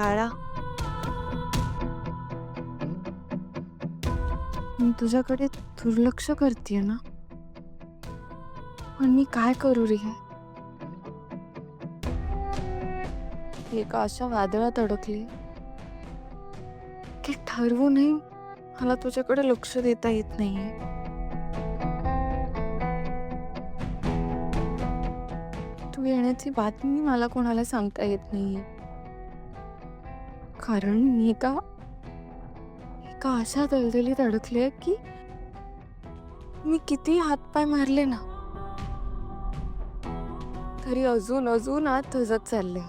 बाळा, मी तुझ्याकडे दुर्लक्ष करतेय ना, पण मी काय करू रे? एका अशा वादळात अडकले की ठरवूनही मला तुझ्याकडे लक्ष देता येत नाहीये. तू येण्याची बातमी मला कोणाला सांगता येत नाहीये, कारण मी एका एका अशा दलदलीत अडकले की मी किती हातपाय मारले ना, तरी अजून अजून आत धजत चालले.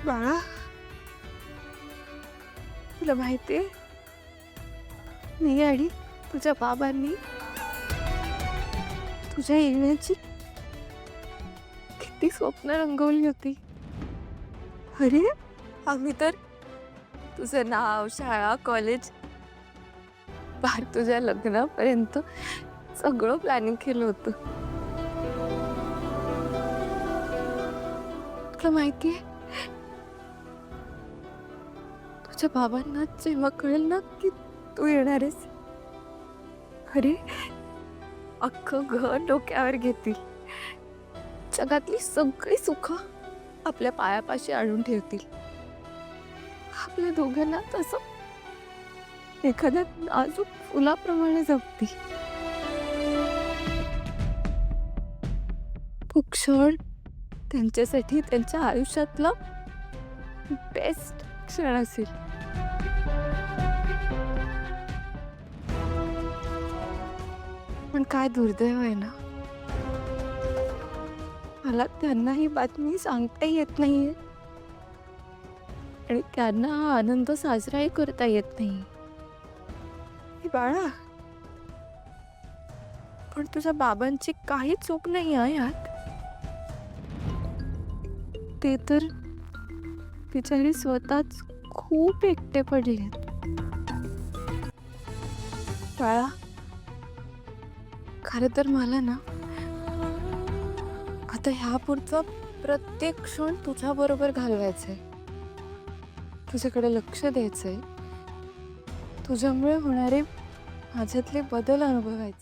बाळा, तुला माहितीये, मी आणि तुझ्या बाबांनी तुझ्या येण्याची किती स्वप्न रंगवली होती. अरे, आम्ही तर तुझं नाव, शाळा, कॉलेज, पार तुझ्या लग्नापर्यंत सगळं प्लॅनिंग केलं होतं. तुला माहितीये, तुझ्या बाबांना जेव्हा कळेल ना की तू येणार आहेस, अरे, अख्खं घर डोक्यावर घेतील. जगातली सगळी सुख आपल्या पायापाशी आणून ठेवतील. आपल्या दोघांना तसं एखाद्या नाजूक फुलाप्रमाणे जपतील. तो क्षण त्यांच्यासाठी त्यांच्या आयुष्यातला बेस्ट क्षण असेल. पण काय दुर्दैव आहे ना, मला त्यांना ही बातमी सांगता येत नाहीये आणि त्यांना हा आनंद साजराही करता येत नाही. हे बाळा, पण तुझ्या बाबांची काही चूक नाही आहे यात. ते तर बिचारी स्वतःच खूप एकटे पडले. बाळा, खरं तर मला ना आता ह्यापुढचा प्रत्येक क्षण तुझ्या बरोबर घालवायचंय, तुझ्याकडे लक्ष द्यायचंय, तुझ्यामुळे होणारे माझ्यातले बदल अनुभवायचे.